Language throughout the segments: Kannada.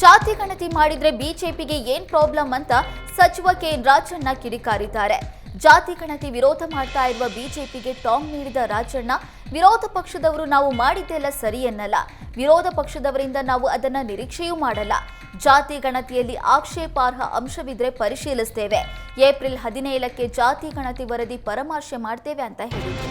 ಜಾತಿ ಗಣತಿ ಮಾಡಿದ್ರೆ ಬಿಜೆಪಿಗೆ ಏನ್ ಪ್ರಾಬ್ಲಮ್ ಅಂತ ಸಚಿವ ಕೆಎನ್ ರಾಜಣ್ಣ ಕಿಡಿಕಾರಿದ್ದಾರೆ. ಜಾತಿ ಗಣತಿ ವಿರೋಧ ಮಾಡ್ತಾ ಇರುವ ಬಿಜೆಪಿಗೆ ಟಾಂಗ್ ನೀಡಿದ ರಾಜಣ್ಣ, ವಿರೋಧ ಪಕ್ಷದವರು ನಾವು ಮಾಡಿದ್ದೆಲ್ಲ ಸರಿ ಎನ್ನಲ್ಲ, ವಿರೋಧ ಪಕ್ಷದವರಿಂದ ನಾವು ಅದನ್ನ ನಿರೀಕ್ಷೆಯೂ ಮಾಡಲ್ಲ. ಜಾತಿ ಗಣತಿಯಲ್ಲಿ ಆಕ್ಷೇಪಾರ್ಹ ಅಂಶವಿದ್ರೆ ಪರಿಶೀಲಿಸ್ತೇವೆ. ಏಪ್ರಿಲ್ 17ಕ್ಕೆ ಜಾತಿ ಗಣತಿ ವರದಿ ಪರಾಮರ್ಶೆ ಮಾಡ್ತೇವೆ ಅಂತ ಹೇಳಿದರು.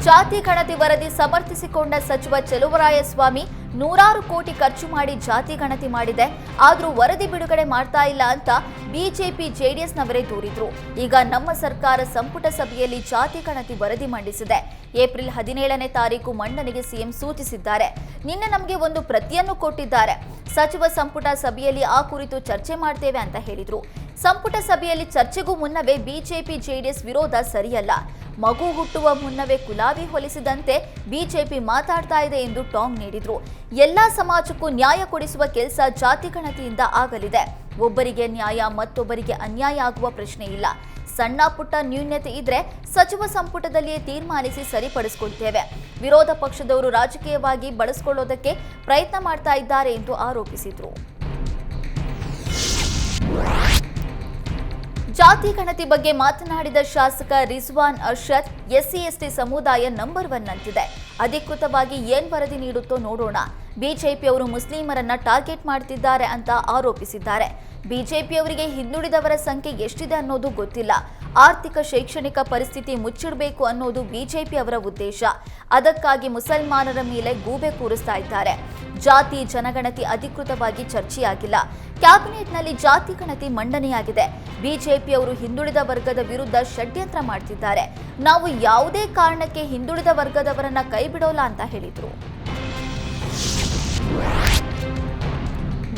ಜಾತಿ ಗಣತಿ ವರದಿ ಸಮರ್ಥಿಸಿಕೊಂಡ ಸಚಿವ ಚೆಲುವರಾಯಸ್ವಾಮಿ, ನೂರಾರು ಕೋಟಿ ಖರ್ಚು ಮಾಡಿ ಜಾತಿ ಗಣತಿ ಮಾಡಿದೆ, ಆದ್ರೂ ವರದಿ ಬಿಡುಗಡೆ ಮಾಡ್ತಾ ಇಲ್ಲ ಅಂತ ಬಿಜೆಪಿ ಜೆಡಿಎಸ್ನವರೇ ದೂರಿದ್ರು. ಈಗ ನಮ್ಮ ಸರ್ಕಾರ ಸಂಪುಟ ಸಭೆಯಲ್ಲಿ ಜಾತಿ ಗಣತಿ ವರದಿ ಮಂಡಿಸಿದೆ. ಏಪ್ರಿಲ್ 17ನೇ ತಾರೀಕು ಮಂಡನೆಗೆ ಸಿಎಂ ಸೂಚಿಸಿದ್ದಾರೆ. ನಿನ್ನೆ ನಮಗೆ ಒಂದು ಪ್ರತಿಯನ್ನು ಕೊಟ್ಟಿದ್ದಾರೆ. ಸಚಿವ ಸಂಪುಟ ಸಭೆಯಲ್ಲಿ ಆ ಕುರಿತು ಚರ್ಚೆ ಮಾಡ್ತೇವೆ ಅಂತ ಹೇಳಿದ್ರು. ಸಂಪುಟ ಸಭೆಯಲ್ಲಿ ಚರ್ಚೆಗೂ ಮುನ್ನವೇ ಬಿಜೆಪಿ ಜೆಡಿಎಸ್ ವಿರೋಧ ಸರಿಯಲ್ಲ, ಮಗು ಹುಟ್ಟುವ ಮುನ್ನವೇ ಕುಲಾವಿ ಹೊಲಿಸಿದಂತೆ ಬಿಜೆಪಿ ಮಾತಾಡ್ತಾ ಇದೆ ಎಂದು ಟಾಂಗ್ ನೀಡಿದ್ರು. ಎಲ್ಲಾ ಸಮಾಜಕ್ಕೂ ನ್ಯಾಯ ಕೊಡಿಸುವ ಕೆಲಸ ಜಾತಿ ಗಣತಿಯಿಂದ ಆಗಲಿದೆ. ಒಬ್ಬರಿಗೆ ನ್ಯಾಯ ಮತ್ತೊಬ್ಬರಿಗೆ ಅನ್ಯಾಯ ಆಗುವ ಪ್ರಶ್ನೆ ಇಲ್ಲ. ಸಣ್ಣ ಪುಟ್ಟ ನ್ಯೂನ್ಯತೆ ಇದ್ರೆ ಸಚಿವ ಸಂಪುಟದಲ್ಲಿಯೇ ತೀರ್ಮಾನಿಸಿ ಸರಿಪಡಿಸಿಕೊಳ್ತೇವೆ. ವಿರೋಧ ಪಕ್ಷದವರು ರಾಜಕೀಯವಾಗಿ ಬಳಸಿಕೊಳ್ಳೋದಕ್ಕೆ ಪ್ರಯತ್ನ ಮಾಡ್ತಾ ಇದ್ದಾರೆ ಎಂದು ಆರೋಪಿಸಿದ್ರು. ಜಾತಿ ಗಣತಿ ಬಗ್ಗೆ ಮಾತನಾಡಿದ ಶಾಸಕ ರಿಜ್ವಾನ್ ಅರ್ಷದ್, ಎಸ್ಸಿ/ಎಸ್ಟಿ ಸಮುದಾಯ ನಂಬರ್ 1 ಅಂತಿದೆ. ಅಧಿಕೃತವಾಗಿ ಏನ್ ವರದಿ ನೀಡುತ್ತೋ ನೋಡೋಣ. ಬಿಜೆಪಿಯವರು ಮುಸ್ಲಿಮರನ್ನ ಟಾರ್ಗೆಟ್ ಮಾಡ್ತಿದ್ದಾರೆ ಅಂತ ಆರೋಪಿಸಿದ್ದಾರೆ. ಬಿಜೆಪಿಯವರಿಗೆ ಹಿಂದುಳಿದವರ ಸಂಖ್ಯೆ ಎಷ್ಟಿದೆ ಅನ್ನೋದು ಗೊತ್ತಿಲ್ಲ. ಆರ್ಥಿಕ ಶೈಕ್ಷಣಿಕ ಪರಿಸ್ಥಿತಿ ಮುಚ್ಚಿಡಬೇಕು ಅನ್ನೋದು ಬಿಜೆಪಿ ಅವರ ಉದ್ದೇಶ. ಅದಕ್ಕಾಗಿ ಮುಸಲ್ಮಾನರ ಮೇಲೆ ಗೂಬೆ ಕೂರಿಸ್ತಾ ಇದ್ದಾರೆ. ಜಾತಿ ಜನಗಣತಿ ಅಧಿಕೃತವಾಗಿ ಚರ್ಚೆಯಾಗಿಲ್ಲ. ಕ್ಯಾಬಿನೆಟ್ನಲ್ಲಿ ಜಾತಿ ಗಣತಿ ಮಂಡನೆಯಾಗಿದೆ. ಬಿಜೆಪಿಯವರು ಹಿಂದುಳಿದ ವರ್ಗದ ವಿರುದ್ಧ ಷಡ್ಯಂತ್ರ ಮಾಡ್ತಿದ್ದಾರೆ. ನಾವು ಯಾವುದೇ ಕಾರಣಕ್ಕೆ ಹಿಂದುಳಿದ ವರ್ಗದವರನ್ನ ಕೈಬಿಡೋಲ್ಲ ಅಂತ ಹೇಳಿದ್ರು.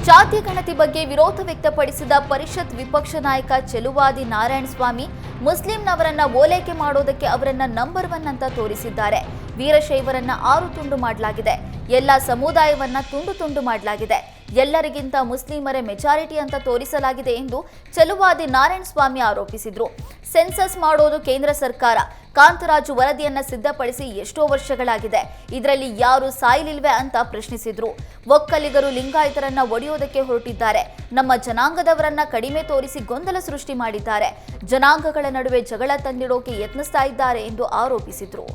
ಜಾತಿ ಗಣತಿ ಬಗ್ಗೆ ವಿರೋಧ ವ್ಯಕ್ತಪಡಿಸಿದ ಪರಿಷತ್ ವಿಪಕ್ಷ ನಾಯಕ ಚೆಲುವಾದಿ ನಾರಾಯಣಸ್ವಾಮಿ, ಮುಸ್ಲಿಂನವರನ್ನ ಓಲೈಕೆ ಮಾಡೋದಕ್ಕೆ ಅವರನ್ನ ನಂಬರ್ 1 ಅಂತ ತೋರಿಸಿದ್ದಾರೆ. ವೀರಶೈವರನ್ನ 6 ತುಂಡು ಮಾಡಲಾಗಿದೆ. ಎಲ್ಲ ಸಮುದಾಯವನ್ನ ತುಂಡು ಮಾಡಲಾಗಿದೆ. ಎಲ್ಲರಿಗಿಂತ ಮುಸ್ಲಿಮರೇ ಮೆಜಾರಿಟಿ ಅಂತ ತೋರಿಸಲಾಗಿದೆ ಎಂದು ಚೆಲುವಾದಿ ನಾರಾಯಣಸ್ವಾಮಿ ಆರೋಪಿಸಿದ್ರು. ಸೆನ್ಸಸ್ ಮಾಡೋದು ಕೇಂದ್ರ ಸರ್ಕಾರ. ಕಾಂತರಾಜು ವರದಿಯನ್ನ ಸಿದ್ಧಪಡಿಸಿ ಎಷ್ಟೋ ವರ್ಷಗಳಾಗಿದೆ. ಇದರಲ್ಲಿ ಯಾರು ಸಾಯಲಿಲ್ವೇ ಅಂತ ಪ್ರಶ್ನಿಸಿದ್ರು. ಒಕ್ಕಲಿಗರು ಲಿಂಗಾಯತರನ್ನ ಒಡೆಯೋದಕ್ಕೆ ಹೊರಟಿದ್ದಾರೆ. ನಮ್ಮ ಜನಾಂಗದವರನ್ನ ಕಡಿಮೆ ತೋರಿಸಿ ಗೊಂದಲ ಸೃಷ್ಟಿ ಮಾಡಿದ್ದಾರೆ. ಜನಾಂಗಗಳ ನಡುವೆ ಜಗಳ ತಂದಿಡೋಕೆ ಯತ್ನಿಸ್ತಾ ಇದ್ದಾರೆ ಎಂದು ಆರೋಪಿಸಿದ್ರು.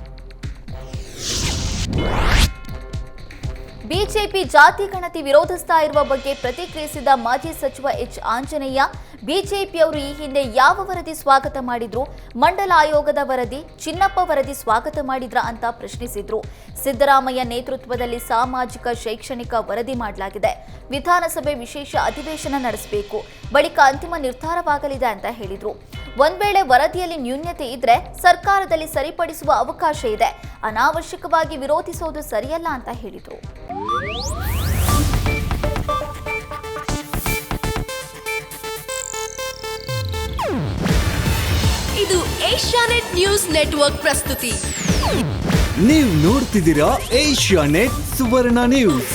ಬಿಜೆಪಿ ಜಾತಿ ಗಣತಿ ವಿರೋಧಿಸ್ತಾ ಇರುವ ಬಗ್ಗೆ ಪ್ರತಿಕ್ರಿಯಿಸಿದ ಮಾಜಿ ಸಚಿವ ಎಚ್ ಆಂಜನೇಯ, ಬಿಜೆಪಿಯವರು ಈ ಹಿಂದೆ ಯಾವ ವರದಿ ಸ್ವಾಗತ ಮಾಡಿದ್ರು? ಮಂಡಲ ಆಯೋಗದ ವರದಿ, ಚಿನ್ನಪ್ಪ ವರದಿ ಸ್ವಾಗತ ಮಾಡಿದ್ರ ಅಂತ ಪ್ರಶ್ನಿಸಿದ್ರು. ಸಿದ್ದರಾಮಯ್ಯ ನೇತೃತ್ವದಲ್ಲಿ ಸಾಮಾಜಿಕ ಶೈಕ್ಷಣಿಕ ವರದಿ ಮಾಡಲಾಗಿದೆ. ವಿಧಾನಸಭೆ ವಿಶೇಷ ಅಧಿವೇಶನ ನಡೆಸಬೇಕು, ಬಳಿಕ ಅಂತಿಮ ನಿರ್ಧಾರವಾಗಲಿದೆ ಅಂತ ಹೇಳಿದ್ರು. ಒಂದ್ ವೇಳೆ ವರದಿಯಲ್ಲಿ ನ್ಯೂನ್ಯತೆ ಇದ್ರೆ ಸರ್ಕಾರದಲ್ಲಿ ಸರಿಪಡಿಸುವ ಅವಕಾಶ ಇದೆ. ಅನಾವಶ್ಯಕವಾಗಿ ವಿರೋಧಿಸೋದು ಸರಿಯಲ್ಲ ಅಂತ ಹೇಳಿದ್ರು. ಇದು ಏಷ್ಯಾನೆಟ್ ನ್ಯೂಸ್ ನೆಟ್ವರ್ಕ್ ಪ್ರಸ್ತುತಿ. ನೀವು ನೋಡ್ತಿದ್ದೀರಾ ಏಷ್ಯಾನೆಟ್ ಸುವರ್ಣ ನ್ಯೂಸ್.